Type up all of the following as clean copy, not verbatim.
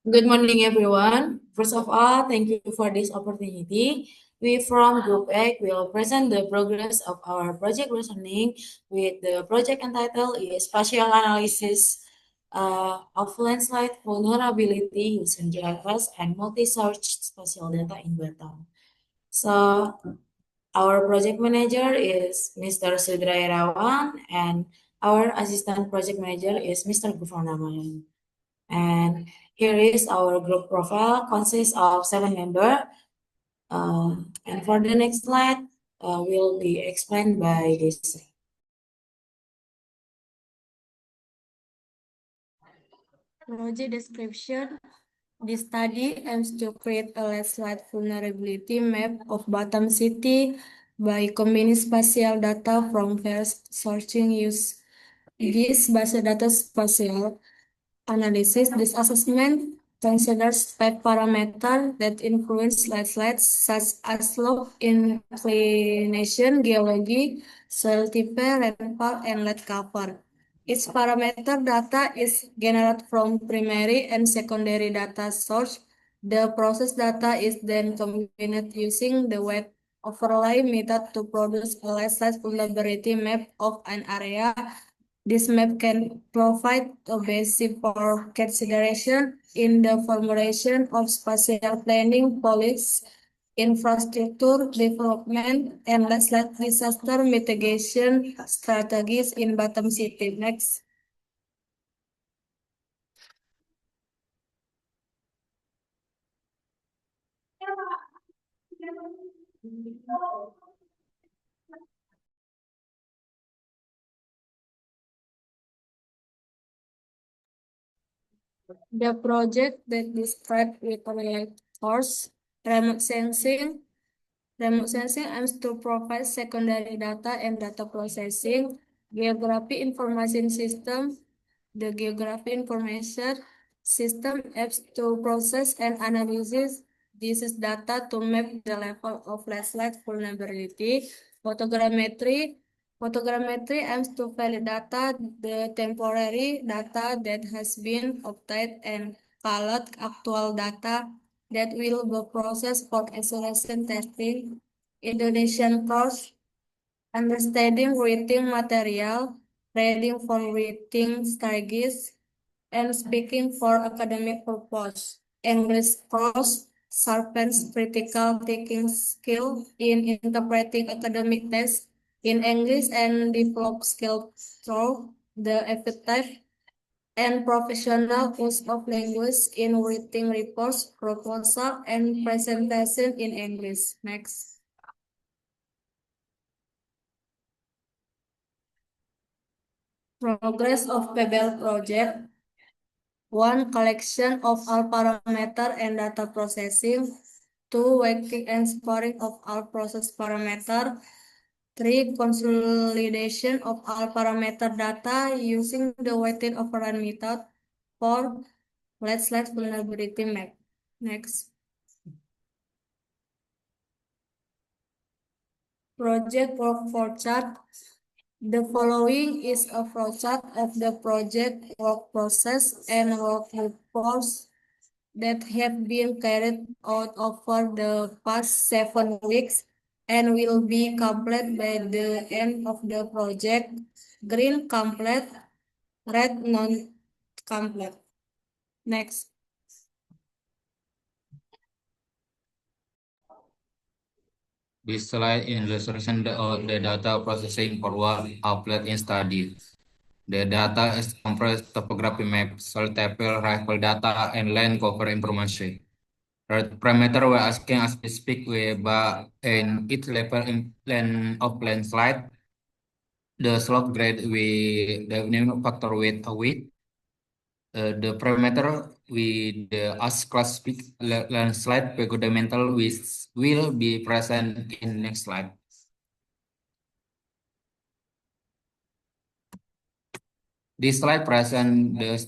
Good morning, everyone. First of all, thank you for this opportunity. We from Group A will present the progress of our project reasoning with the project entitled is Spatial Analysis of Landslide Vulnerability using GIS and Multi-Source Spatial Data in Batam. So, our project manager is Mr. Sudra Irawan and our assistant project manager is Mr. Gufron. And here is our group profile, consists of 7 members. And for the next slide, will be explained by this. Project description. This study aims to create a landslide vulnerability map of Batam City by combining spatial data from various sourcing use. This base data spatial analysis. This assessment considers 5 parameters that influence landslides such as slope, inclination, geology, soil type, rainfall, and land cover. Each parameter data is generated from primary and secondary data source. The process data is then combined using the wet overlay method to produce a landslide vulnerability map of an area. This map can provide a basis for consideration in the formulation of spatial planning, policy, infrastructure development, and landslide disaster mitigation strategies in Batam City. Next. The project that described with force remote sensing. Remote sensing aims to provide secondary data and data processing, geography information system. The geography information system aims to process and analyze this data to map the level of landslide vulnerability. Photogrammetry. Photogrammetry aims to validate data, the temporary data that has been obtained and collect actual data that will be processed for isolation testing. Indonesian course, understanding writing material, reading for writing strategies, and speaking for academic purpose. English course sharpens critical thinking skill in interpreting academic text in English and develop skill through the effective and professional use of language in writing reports, proposal, and presentation in English. Next. Progress of PBL project. 1. Collection of all parameter and data processing. 2. Weighting and scoring of all process parameter. 3. Consolidation of all parameter data using the weighted overrun method. 4. Landslide vulnerability map. Next. Project work flowchart. The following is a flowchart of the project work process and work reports that have been carried out over the past 7 weeks and will be complete by the end of the project. Green complete, red non-complete. Next. This slide illustration the data processing for one outlet in study. The data is compressed topography map, soil table, rifle data, and land cover information. The parameter we're asking as we speak with in each level in plan of landslide. The slope grade we the name factor with a width. The parameter with the as class landslide fundamental will be present in next slide. This slide present the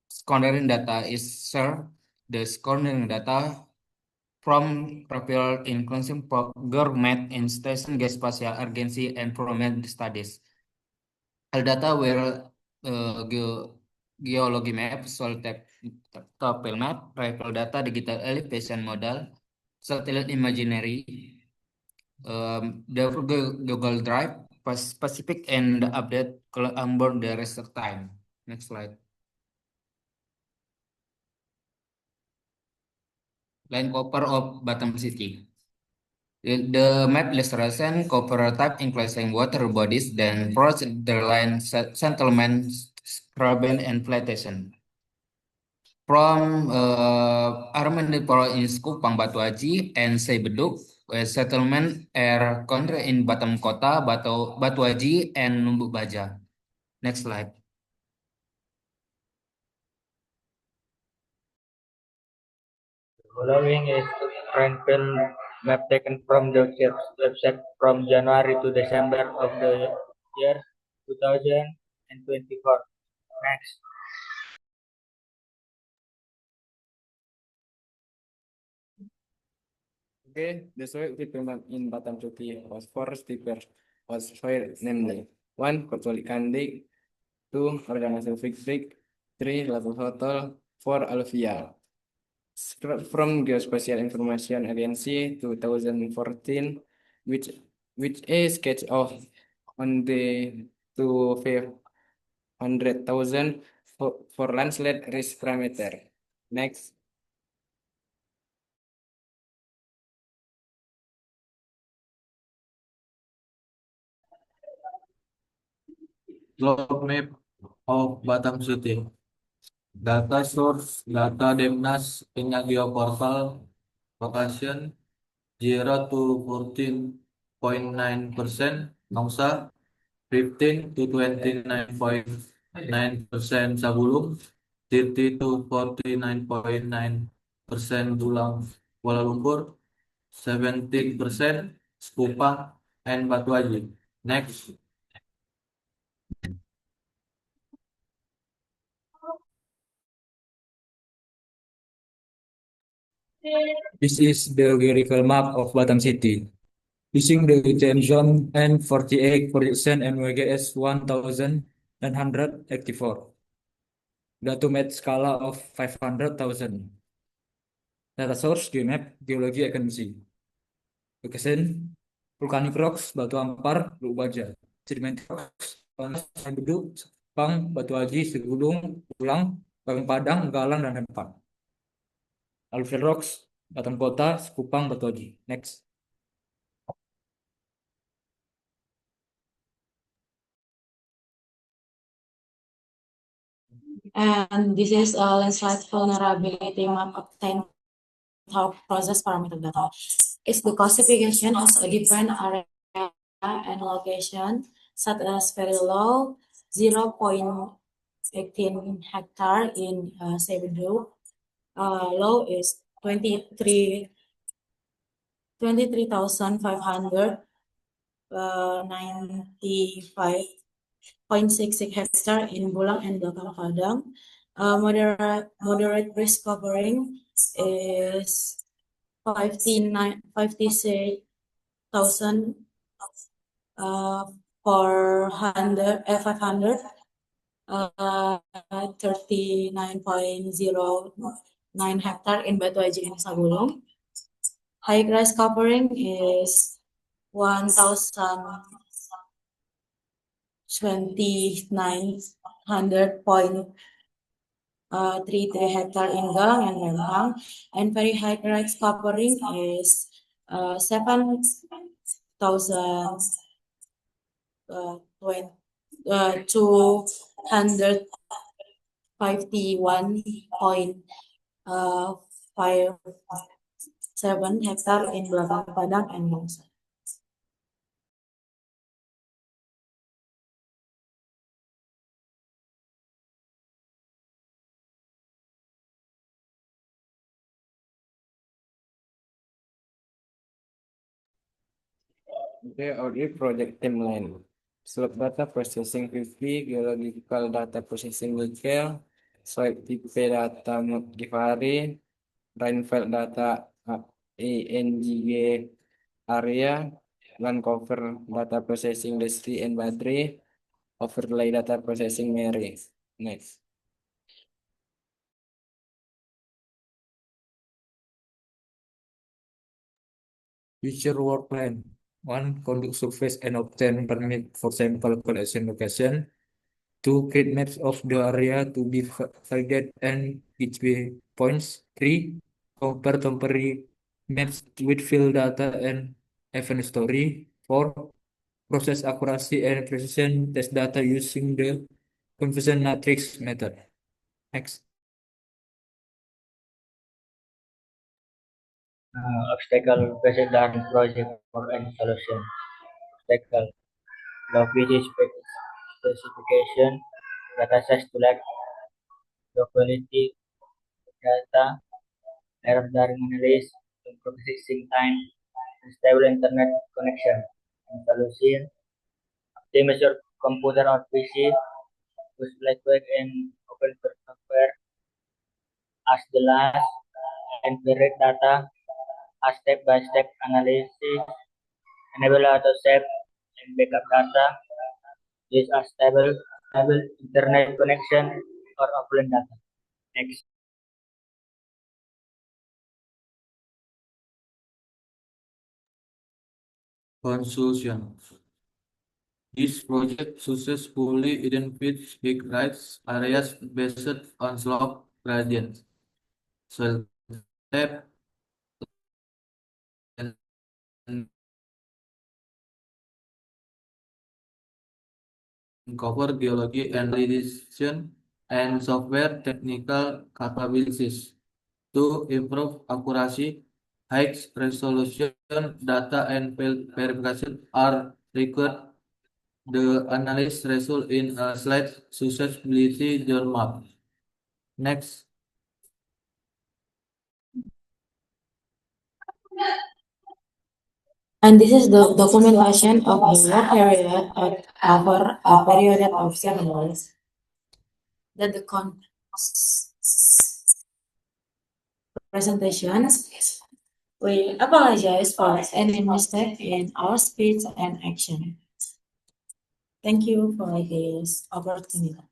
scoring data is sir. The scoring data from revealed in consumer government and station gas spatial agency and prominent studies. All data were geology map, topic map, rifle data, digital elevation model, satellite imaginary, the Google Drive, specific and update onboard the rest time. Next slide. Line cover of Batam City. The map illustration cover type including water bodies, then approach the line settlements, urban and plantation. From Armandipuro in Kupang Batu Haji and Sebeduk, settlement air country in Batam Kota, Batu Haji and Numbuk Baja. Next slide. Following is Renville map taken from the website from January to December of the year 2024. Next. Okay, the soil treatment in Batam City was four steeper was soil namely one Kotoli Kandik, two Organisasi Fik, three Level Hotel, four Alvia. From Geospatial Information Agency 2014, which is sketch of on the to 500,000 for landslide risk parameter. Next. Log map of Batam City. Data source, data Demnas, Kenya Geoportal, location 0 to 14.9%, Nongsa 15 to 29.9% Sabulung, 30 to 49.9% Dulang, Kuala Lumpur, 17% Kupang, and Batu Haji. Next. This is the geographical map of Batam City. Using the time zone N48 projection NWGS 1984. Datum skala of 500,000. Data source GeoMap, Geologi Agency. Location, Volcanic Rocks, Batu Ampar, Lubuk Baja. Sedimentary Rocks, Beduk, Pang, Batu Haji, Segulung, Pulang, Bang Padang, Galang, dan Rempang. Alluvial Rocks, Batam Kota, Kupang, Batu Haji. Next. And this is a landslide vulnerability map obtained through process parameter data. It's the classification has a different area and location, such as very low, 0.18 hectare in Sebedu. Low is 23,500, 95.66 hectare in Bulang and Belakang Padang. Moderate risk covering is 56,000 500, 39.09 hectare in Batu Haji and Sagulung. High risk covering is 1,900.33 hectare in Galang and Rempang, and very high risk covering is 7,251.57 hectare in Belakang Padang and Nongsa. The project timeline. Slot data processing PV, geological data processing Nickel, soil TP data Givari, rainfall data ANGG area, land cover data processing Destri and Badri, overlay data processing Mary. Next. future work plan. 1. Conduct surveys and obtain permit for sample collection location. 2. Create maps of the area to be validated and gateway points. 3. Compare temporary maps with field data and event story. 4. Process accuracy and precision test data using the conversion matrix method. Next. Obstacle faced during project work and solution. Obstacle: low PC specification, data size too large, low quality data, error during analysis, low processing time, unstable internet connection. And solution: optimize your computer or PC, use Lightweight and open source software, as the last, and create data, a step-by-step analysis, enable auto save and backup data, use a stable internet connection or offline data. Next. Conclusion. This project successfully identifies big rights areas based on slope gradients, soil depth, and cover geology and validation and software technical capabilities to improve accuracy, high resolution data and verification are required. The analysis result in a slight susceptibility zone map. Next. And this is the documentation of the work period over a period of 7 years. That the presentations. We apologize for any mistake in our speech and action. Thank you for this opportunity.